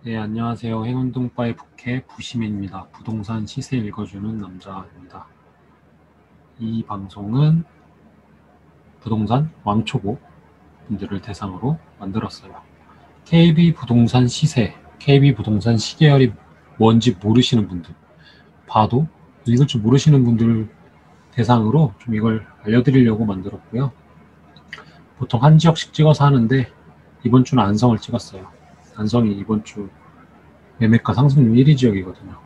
네, 안녕하세요. 행운동바의 북해 부시민입니다. 부동산 시세 읽어주는 남자입니다. 이 방송은 부동산 왕초보 분들을 대상으로 만들었어요. KB 부동산 시세, KB 부동산 시계열이 뭔지 모르시는 분들, 봐도 읽을 줄 모르시는 분들 대상으로 좀 이걸 알려드리려고 만들었고요. 보통 한 지역씩 찍어서 하는데 이번 주는 안성을 찍었어요. 안성이 이번 주 매매가 상승률 1위 지역이거든요.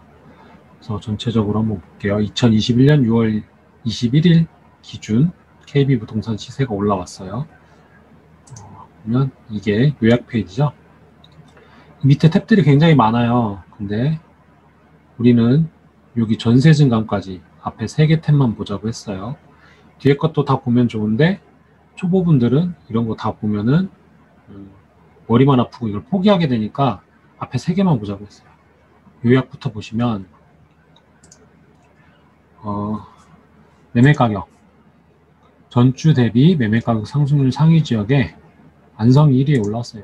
그래서 전체적으로 한번 볼게요. 2021년 6월 21일 기준 KB 부동산 시세가 올라왔어요. 보면 이게 요약 페이지죠. 밑에 탭들이 굉장히 많아요. 근데 우리는 여기 전세 증감까지 앞에 3개 탭만 보자고 했어요. 뒤에 것도 다 보면 좋은데 초보분들은 이런 거 다 보면은 머리만 아프고 이걸 포기하게 되니까 앞에 3개만 보자고 했어요. 요약부터 보시면 매매가격 전주 대비 매매가격 상승률 상위 지역에 안성이 1위에 올라왔어요.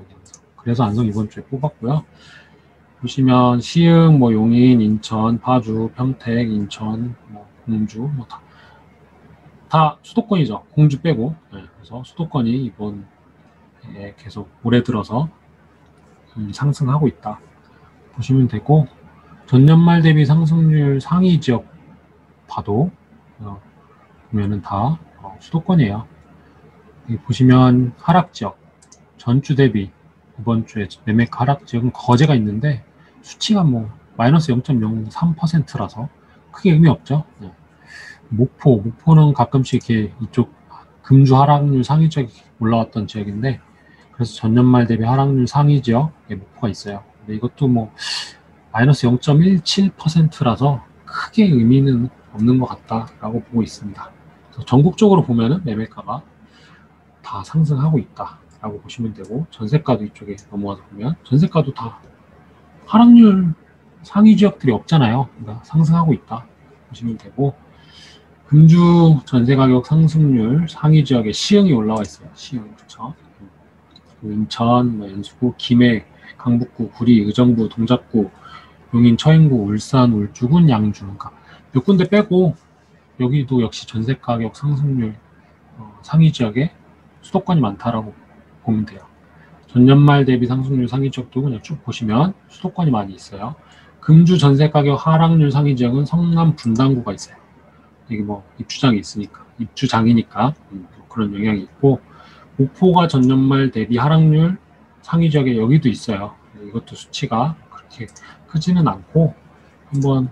그래서 안성 이번 주에 뽑았고요. 보시면 시흥, 용인, 인천, 파주, 평택, 인천, 공주 다 수도권이죠. 공주 빼고. 네, 그래서 수도권이 이번에 계속 올해 들어서 상승하고 있다. 보시면 되고 전년 말 대비 상승률 상위 지역 봐도 보면은 다 수도권이에요. 여기 보시면 하락 지역 전주 대비 이번 주에 매매가 하락 지역은 거제가 있는데 수치가 마이너스 0.03%라서 크게 의미 없죠. 네. 목포는 가끔씩 이렇게 이쪽 금주 하락률 상위 지역이 올라왔던 지역인데 그래서 전년 말 대비 하락률 상위 지역에 목포가 있어요. 근데 이것도 마이너스 0.17%라서 크게 의미는 없는 것 같다라고 보고 있습니다. 그래서 전국적으로 보면은 매매가가 다 상승하고 있다라고 보시면 되고 전세가도 이쪽에 넘어와서 보면 전세가도 다 하락률 상위 지역들이 없잖아요. 그러니까 상승하고 있다 보시면 되고 금주 전세 가격 상승률 상위 지역에 시흥이 올라와 있어요. 시흥 그렇죠. 인천, 연수구, 김해, 강북구, 구리, 의정부, 동작구, 용인, 처인구, 울산, 울주군, 양주 그러니까 몇 군데 빼고 여기도 역시 전세 가격 상승률 상위 지역에 수도권이 많다라고 보면 돼요. 전년 말 대비 상승률 상위 지역도 그냥 쭉 보시면 수도권이 많이 있어요. 금주 전세 가격 하락률 상위 지역은 성남 분당구가 있어요. 이게 입주장이 있으니까 입주장이니까 그런 영향이 있고 목포가 전년 말 대비 하락률 상위 지역에 여기도 있어요. 이것도 수치가 그렇게 크지는 않고 한번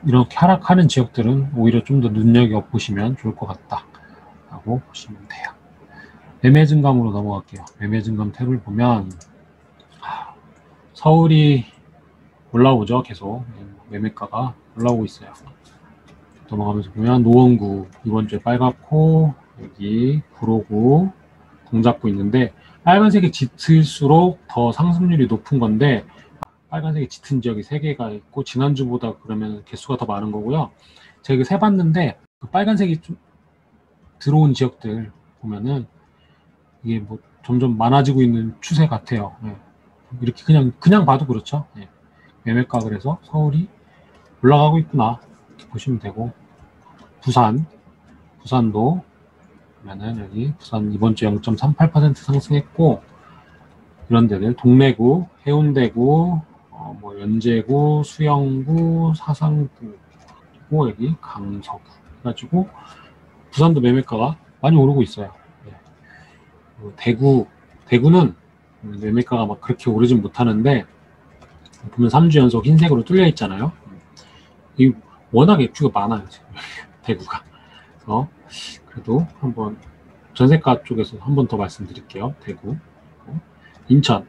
이렇게 하락하는 지역들은 오히려 좀 더 눈여겨보시면 좋을 것 같다라고 보시면 돼요. 매매 증감으로 넘어갈게요. 매매 증감 탭을 보면 서울이 올라오죠. 계속 매매가가 올라오고 있어요. 넘어가면서 보면 노원구 이번 주에 빨갛고 여기 구로구 동작구 있는데 빨간색이 짙을수록 더 상승률이 높은 건데 빨간색이 짙은 지역이 3개가 있고 지난주보다 그러면 개수가 더 많은 거고요. 제가 이거 세봤는데 그 빨간색이 좀 들어온 지역들 보면은 이게 점점 많아지고 있는 추세 같아요. 네. 이렇게 그냥 봐도 그렇죠. 네. 매매가 그래서 서울이 올라가고 있구나 이렇게 보시면 되고 부산도 그러면은 여기 부산 이번 주 0.38% 상승했고 이런 데들 동래구, 해운대구, 연제구, 수영구, 사상구 그리고 여기 강서구 해가지고 부산도 매매가가 많이 오르고 있어요. 네. 대구는 매매가가 그렇게 오르진 못하는데 보면 3주 연속 흰색으로 뚫려 있잖아요. 이 워낙 입주가 많아요 지금 대구가. 그래서 그래도 한번 전세가 쪽에서 한 번 더 말씀드릴게요. 대구, 인천은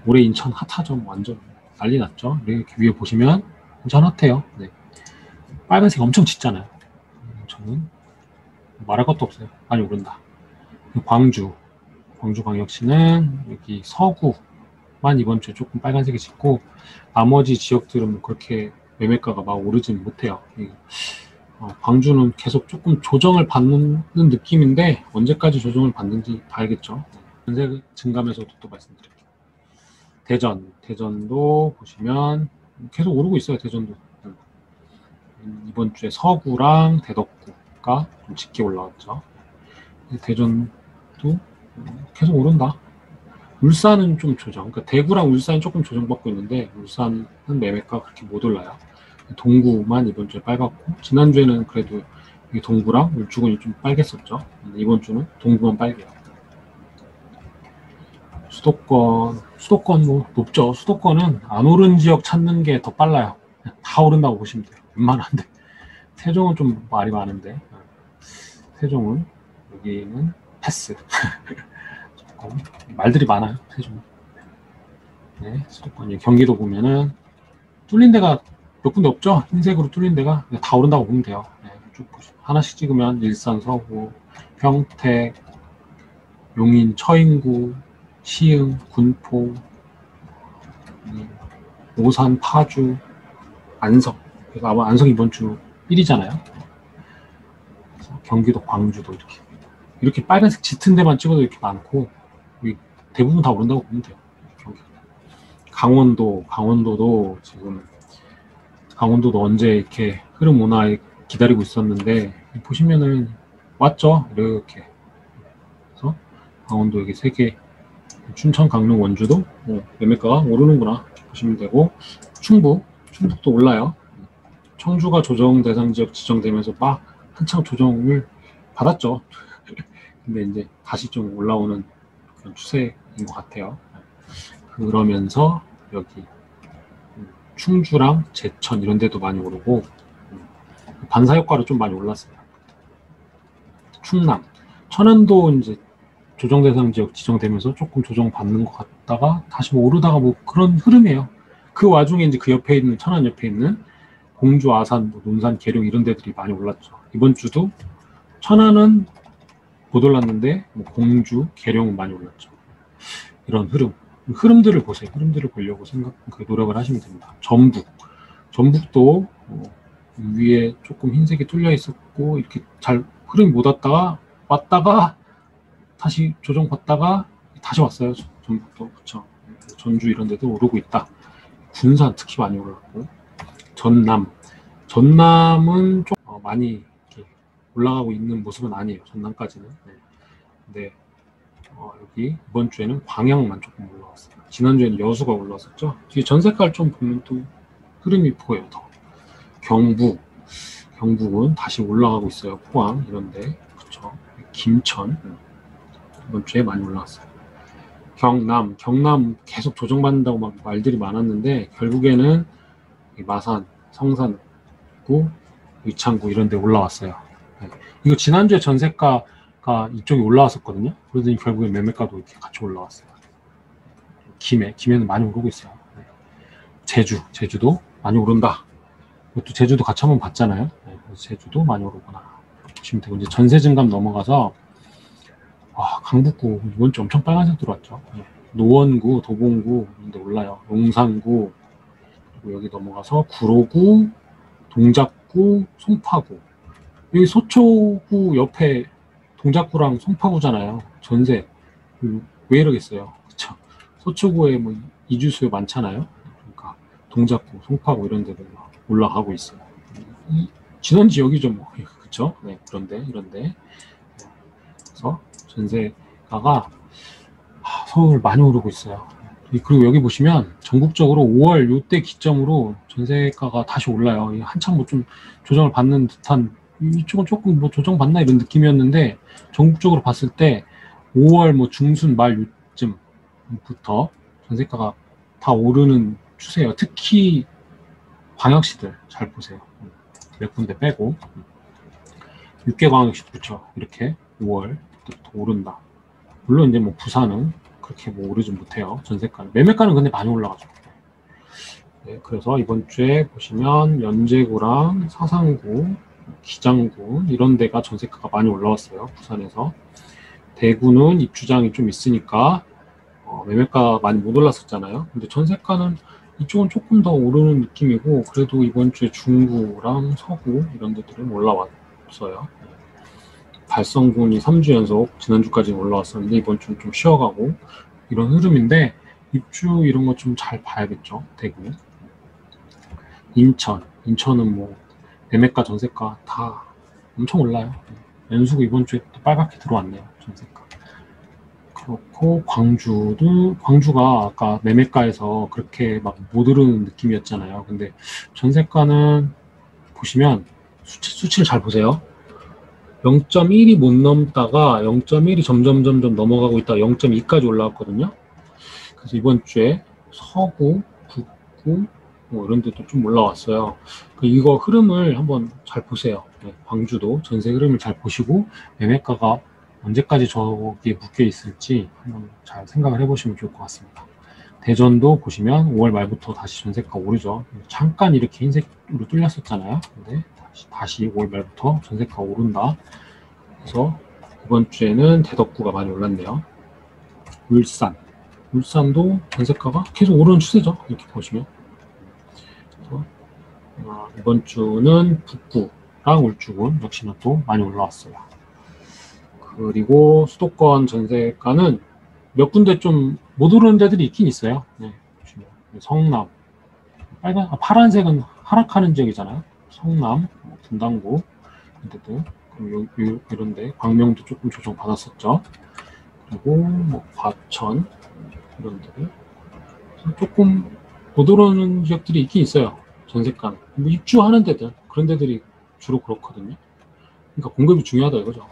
올해 인천 핫하죠. 완전 난리 났죠. 이렇게 위에 보시면 인천 핫해요. 네. 빨간색 엄청 짙잖아요. 인천은 말할 것도 없어요. 많이 오른다. 광주광역시는 여기 서구만 이번 주에 조금 빨간색이 짙고 나머지 지역들은 그렇게 매매가가 막 오르진 못해요. 광주는 계속 조금 조정을 받는 느낌인데 언제까지 조정을 받는지 봐야겠죠. 전세 증감에서도 또 말씀드릴게요. 대전도 보시면 계속 오르고 있어요. 대전도. 이번 주에 서구랑 대덕구가 좀 짙게 올라왔죠. 대전도 계속 오른다. 울산은 좀 조정. 그러니까 대구랑 울산이 조금 조정받고 있는데 울산은 매매가 그렇게 못 올라요. 동구만 이번 주에 빨갛고 지난주에는 그래도 동구랑 울주군이 좀 빨갰었죠. 이번 주는 동구만 빨개요. 수도권 뭐 높죠. 수도권은 안 오른 지역 찾는 게 더 빨라요. 다 오른다고 보시면 돼요. 웬만한데. 세종은 좀 말이 많은데 세종은 여기는 패스. 말들이 많아요. 세종. 네, 수도권 경기도 보면은 뚫린 데가 몇 군데 없죠. 흰색으로 뚫린 데가 다 오른다고 보면 돼요. 네, 쭉 하나씩 찍으면 일산, 서구, 평택, 용인, 처인구, 시흥, 군포, 오산, 파주, 안성. 그래서 아마 안성 이번 주 1위잖아요. 경기도, 광주도 이렇게 빨간색 짙은 데만 찍어도 이렇게 많고 대부분 다 오른다고 보면 돼요. 강원도도 지금 강원도도 언제 이렇게 흐름 온화에 기다리고 있었는데 보시면은 왔죠. 이렇게. 그래서 강원도 여기 3개, 춘천, 강릉, 원주도 매매가가 오르는구나 보시면 되고 충북도 올라요. 청주가 조정 대상 지역 지정되면서 막 한창 조정을 받았죠. 근데 이제 다시 좀 올라오는 그런 추세인 것 같아요. 그러면서 여기 충주랑 제천 이런 데도 많이 오르고 반사 효과로 좀 많이 올랐어요. 충남, 천안도 이제 조정 대상 지역 지정되면서 조금 조정 받는 것 같다가 다시 뭐 오르다가 뭐 그런 흐름이에요. 그 와중에 이제 그 옆에 있는 천안 옆에 있는 공주, 아산, 논산, 계룡 이런 데들이 많이 올랐죠. 이번 주도 천안은 못 올랐는데 뭐 공주, 계룡은 많이 올랐죠. 이런 흐름들을 보세요. 흐름들을 보려고 노력을 하시면 됩니다. 전북도 위에 조금 흰색이 뚫려 있었고 이렇게 잘 흐름이 못 왔다가 다시 조정받다가 다시 왔어요. 전북도 그렇죠. 전주 이런 데도 오르고 있다. 군산 특히 많이 올랐고 전남은 좀 많이 이렇게 올라가고 있는 모습은 아니에요. 전남까지는. 네. 근데 여기 이번 주에는 광양만 조금 올라왔어요. 지난주에는 여수가 올라왔었죠. 뒤에 전색깔 좀 보면 또 흐름이 보여요. 더. 경북은 다시 올라가고 있어요. 포항 이런데 그렇죠. 김천 이번 주에 많이 올라왔어요. 경남 계속 조정받는다고 막 말들이 많았는데 결국에는 마산, 성산구, 의창구 이런 데 올라왔어요. 네. 이거 지난주에 전세가가 이쪽에 올라왔었거든요. 그러더니 결국에 매매가도 이렇게 같이 올라왔어요. 김해는 많이 오르고 있어요. 네. 제주도 많이 오른다. 이것도 제주도 같이 한번 봤잖아요. 네. 제주도 많이 오르구나 보시면 되고 이제 전세 증감 넘어가서 강북구 이번 주 엄청 빨간색 들어왔죠. 네. 노원구, 도봉구 이런 데 올라요. 용산구 그리고 여기 넘어가서 구로구, 동작구, 송파구 여기 소초구 옆에 동작구랑 송파구잖아요. 전세 왜 이러겠어요. 그쵸? 소초구에 뭐 이주수요 많잖아요. 그러니까 동작구, 송파구 이런 데도 올라가고 있어요. 진원 지역이죠 뭐. 그쵸? 네, 이런데 그래서 전세가가 서울 많이 오르고 있어요. 그리고 여기 보시면 전국적으로 5월 요때 기점으로 전세가가 다시 올라요. 한참 뭐 좀 조정을 받는 듯한 이쪽은 조금 뭐 조정받나 이런 느낌이었는데 전국적으로 봤을 때 5월 뭐 중순 말 요쯤부터 전세가가 다 오르는 추세예요. 특히 광역시들 잘 보세요. 몇 군데 빼고 6개 광역시 그렇죠. 이렇게 5월 부터 오른다. 물론 이제 뭐 부산은 그렇게 뭐 오르지 못해요. 전세가는. 매매가는 근데 많이 올라가죠. 네, 그래서 이번 주에 보시면 연제구랑 사상구, 기장구 이런 데가 전세가가 많이 올라왔어요. 부산에서. 대구는 입주장이 좀 있으니까 매매가 많이 못 올랐었잖아요. 근데 전세가는 이쪽은 조금 더 오르는 느낌이고 그래도 이번 주에 중구랑 서구 이런 데들은 올라왔어요. 달성군이 3주 연속 지난주까지 올라왔었는데 이번 주는 좀 쉬어가고 이런 흐름인데 입주 이런 거 좀 잘 봐야겠죠. 대구, 인천은 뭐 매매가 전세가 다 엄청 올라요. 연수구 이번 주에 또 빨갛게 들어왔네요. 전세가. 그렇고 광주가 아까 매매가에서 그렇게 막 못 오르는 느낌이었잖아요. 근데 전세가는 보시면 수치를 잘 보세요. 0.1이 못 넘다가 0.1이 점점 넘어가고 있다가 0.2까지 올라왔거든요. 그래서 이번 주에 서구, 북구 뭐 이런 데도 좀 올라왔어요. 이거 흐름을 한번 잘 보세요. 네, 광주도 전세 흐름을 잘 보시고 매매가가 언제까지 저기에 묶여 있을지 한번 잘 생각을 해보시면 좋을 것 같습니다. 대전도 보시면 5월 말부터 다시 전세가 오르죠. 잠깐 이렇게 흰색으로 뚫렸었잖아요. 근데 다시 5월 말부터 전세가 오른다. 그래서 이번 주에는 대덕구가 많이 올랐네요. 울산도 전세가가 계속 오르는 추세죠. 이렇게 보시면. 그래서 이번 주는 북구랑 울주군 역시나 또 많이 올라왔어요. 그리고 수도권 전세가는 몇 군데 좀 못 오르는 데들이 있긴 있어요. 네, 성남, 파란색은 하락하는 지역이잖아요. 성남, 분당구 이런데 광명도 조금 조정 받았었죠. 그리고 뭐 과천 이런 데들 조금 못 오르는 지역들이 있긴 있어요. 전세가는 뭐 입주하는 데들 그런 데들이 주로 그렇거든요. 그러니까 공급이 중요하다 이거죠.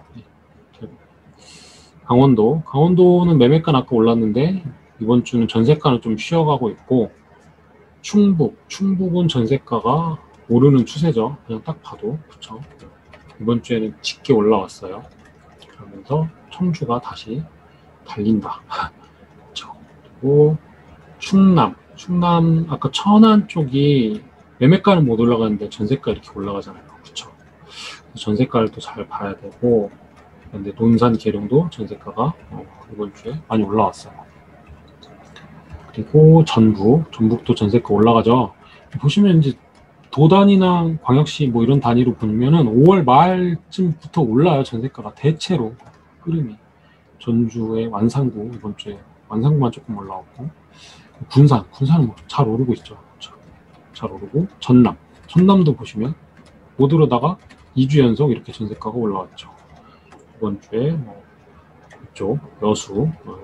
강원도는 매매가는 아까 올랐는데 이번 주는 전세가는 좀 쉬어가고 있고 충북은 전세가가 오르는 추세죠. 그냥 딱 봐도 그렇죠. 이번 주에는 짙게 올라왔어요. 그러면서 청주가 다시 달린다. 그렇죠. 그리고 충남 아까 천안 쪽이 매매가는 못 올라가는데 전세가 이렇게 올라가잖아요. 그렇죠. 전세가를 또 잘 봐야 되고 근데 논산 계룡도 전세가가 이번 주에 많이 올라왔어요. 그리고 전북도 전세가 올라가죠. 보시면 이제 도단이나 광역시 뭐 이런 단위로 보면은 5월 말쯤부터 올라요. 전세가가 대체로 흐름이. 전주의 완산구 이번 주에 완산구만 조금 올라왔고 군산은 뭐 잘 오르고 있죠. 잘 오르고 전남도 보시면 못 오르다가 2주 연속 이렇게 전세가가 올라왔죠. 이번 주에 뭐 이쪽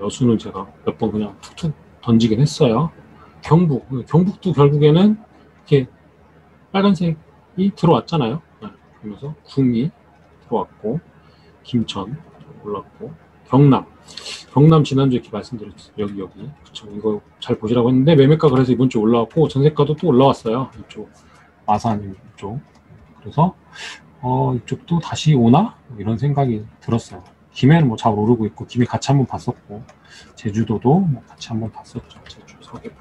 여수는 제가 몇 번 그냥 툭툭 던지긴 했어요. 경북도 결국에는 이렇게 빨간색이 들어왔잖아요. 그러면서 궁이 들어왔고 김천 올랐고 경남 지난주에 이렇게 말씀드렸죠. 여기 그쵸. 이거 잘 보시라고 했는데 매매가 그래서 이번 주에 올라왔고 전세가도 또 올라왔어요. 이쪽 마산 이쪽. 그래서 이쪽도 다시 오나? 이런 생각이 들었어요. 김해는 뭐 잘 오르고 있고, 김해 같이 한번 봤었고, 제주도도 뭐 같이 한번 봤었죠. 제주, 서귀포.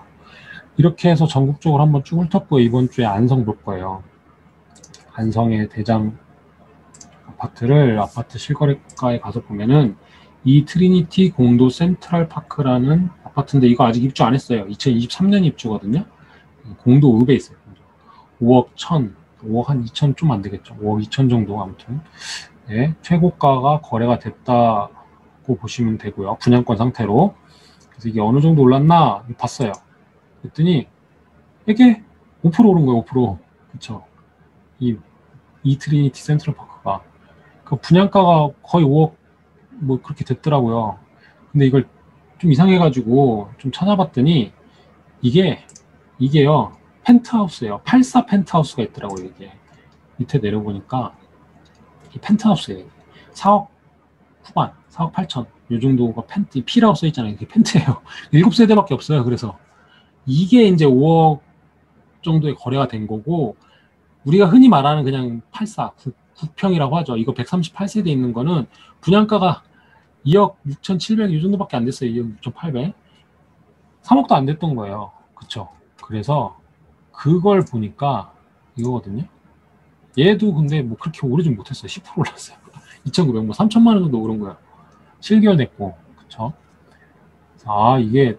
이렇게 해서 전국적으로 한번 쭉 훑었고, 이번 주에 안성 볼 거예요. 안성의 대장 아파트 실거래가에 가서 보면은, 이 트리니티 공도 센트럴 파크라는 아파트인데, 이거 아직 입주 안 했어요. 2023년 입주거든요. 공도 읍에 있어요. 5억 2천 좀 안 되겠죠. 5억 2천 정도 아무튼. 네, 최고가가 거래가 됐다고 보시면 되고요. 분양권 상태로. 그래서 이게 어느 정도 올랐나 봤어요. 그랬더니 이게 5% 오른 거예요. 5%. 그쵸. 이 트리니티 센트럴 파크가 그 분양가가 거의 5억 뭐 그렇게 됐더라고요. 근데 이걸 좀 이상해가지고 좀 찾아봤더니 이게요. 펜트하우스예요. 84 펜트하우스가 있더라고요. 이게 밑에 내려보니까 이 펜트하우스예요. 4억 후반, 4억 8천 이 정도가 P라고 써 있잖아요. 이게 펜트예요. 7세대밖에 없어요. 그래서 이게 이제 5억 정도의 거래가 된 거고 우리가 흔히 말하는 그냥 84, 9평이라고 하죠. 이거 138세대 있는 거는 분양가가 2억 6,700 이 정도밖에 안 됐어요. 2억 6,800. 3억도 안 됐던 거예요. 그쵸? 그래서 그걸 보니까 이거거든요. 얘도 근데 뭐 그렇게 오르진 못했어요. 10% 올랐어요. 2,900, 뭐 3천만 원 정도 오른 거예요. 7개월 됐고, 그쵸? 이게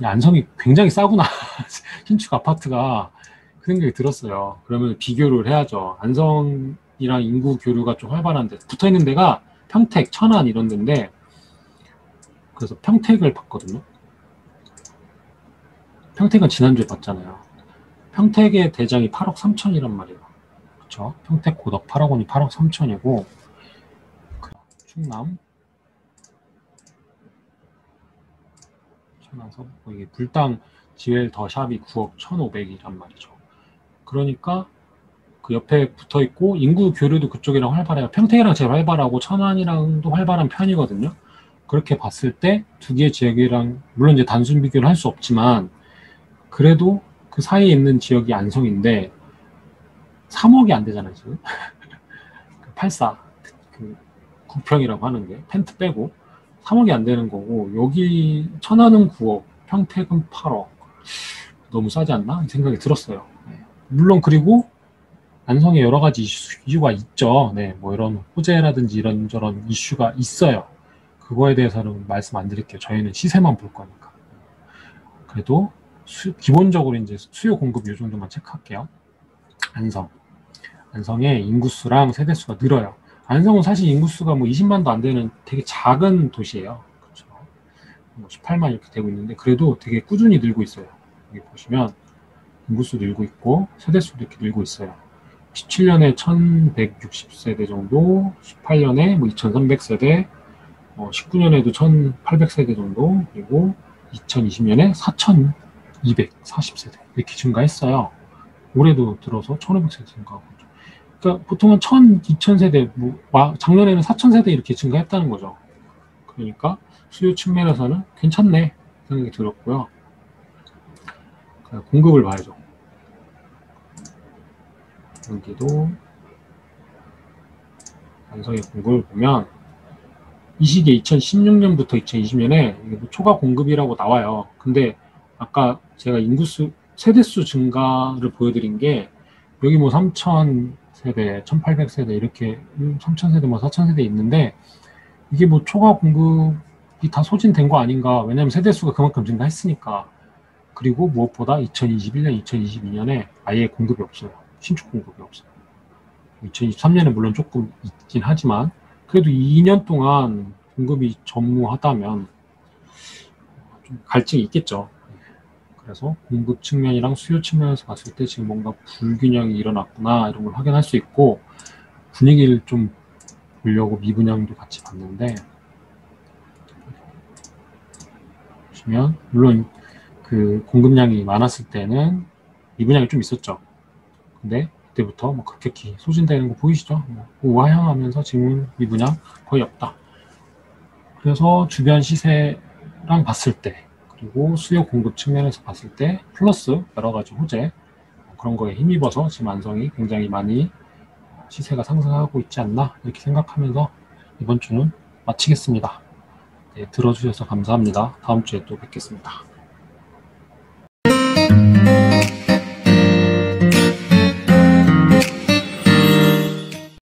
안성이 굉장히 싸구나. 신축 아파트가 그 생각이 들었어요. 그러면 비교를 해야죠. 안성이랑 인구 교류가 좀 활발한데 붙어 있는 데가 평택, 천안 이런 데인데 그래서 평택을 봤거든요. 평택은 지난주에 봤잖아요. 평택의 대장이 8억 3천이란 말이에요. 그렇죠? 평택 고덕 8억 원이 8억 3천이고 충남 천안서 이게 불당 지웰 더 샵이 9억 1,500이란 말이죠. 그러니까 그 옆에 붙어 있고 인구 교류도 그쪽이랑 활발해요. 평택이랑 제일 활발하고 천안이랑도 활발한 편이거든요. 그렇게 봤을 때 두 개의 지역이랑 물론 이제 단순 비교를 할 수 없지만 그래도 그 사이에 있는 지역이 안성인데 3억이 안 되잖아요 지금. 84 그 구평이라고 하는 게 펜트 빼고 3억이 안 되는 거고 여기 천안은 9억 평택은 8억 너무 싸지 않나 생각이 들었어요. 물론 그리고 안성에 여러 가지 이슈가 있죠. 네, 뭐 이런 호재라든지 이런저런 이슈가 있어요. 그거에 대해서는 말씀 안 드릴게요. 저희는 시세만 볼 거니까. 그래도 기본적으로 이제 수요 공급 이 정도만 체크할게요. 안성의 인구수랑 세대수가 늘어요. 안성은 사실 인구수가 뭐 20만도 안 되는 되게 작은 도시예요. 그렇죠. 뭐 18만 이렇게 되고 있는데 그래도 되게 꾸준히 늘고 있어요. 여기 보시면 인구수 늘고 있고 세대수도 이렇게 늘고 있어요. 17년에 1160세대 정도, 18년에 뭐 2300세대, 19년에도 1800세대 정도, 그리고 2020년에 4240세대 이렇게 증가했어요. 올해도 들어서 1500세대 증가하고. 그러니까 보통은 1000, 2000세대, 뭐 작년에는 4000세대 이렇게 증가했다는 거죠. 그러니까 수요 측면에서는 괜찮네 생각이 들었고요. 공급을 봐야죠. 여기도 안성의 공급을 보면 이 시기에 2016년부터 2020년에 초과 공급이라고 나와요. 근데 아까 제가 인구수, 세대수 증가를 보여드린 게 여기 뭐 3000세대, 1800세대 이렇게 3000세대, 뭐 4000세대 있는데 이게 뭐 초과 공급이 다 소진된 거 아닌가. 왜냐면 세대수가 그만큼 증가했으니까. 그리고 무엇보다 2021년, 2022년에 아예 공급이 없어요. 신축 공급이 없어요. 2023년에 물론 조금 있긴 하지만 그래도 2년 동안 공급이 전무하다면 좀 갈증이 있겠죠. 그래서 공급 측면이랑 수요 측면에서 봤을 때 지금 뭔가 불균형이 일어났구나 이런 걸 확인할 수 있고 분위기를 좀 보려고 미분양도 같이 봤는데 보시면 물론 그 공급량이 많았을 때는 미분양이 좀 있었죠. 근데 그때부터 뭐 급격히 소진되는 거 보이시죠? 뭐 우하향하면서 지금 미분양 거의 없다. 그래서 주변 시세랑 봤을 때 그리고 수요 공급 측면에서 봤을 때 플러스 여러 가지 호재 그런 거에 힘입어서 지금 안성이 굉장히 많이 시세가 상승하고 있지 않나 이렇게 생각하면서 이번 주는 마치겠습니다. 네, 들어주셔서 감사합니다. 다음 주에 또 뵙겠습니다.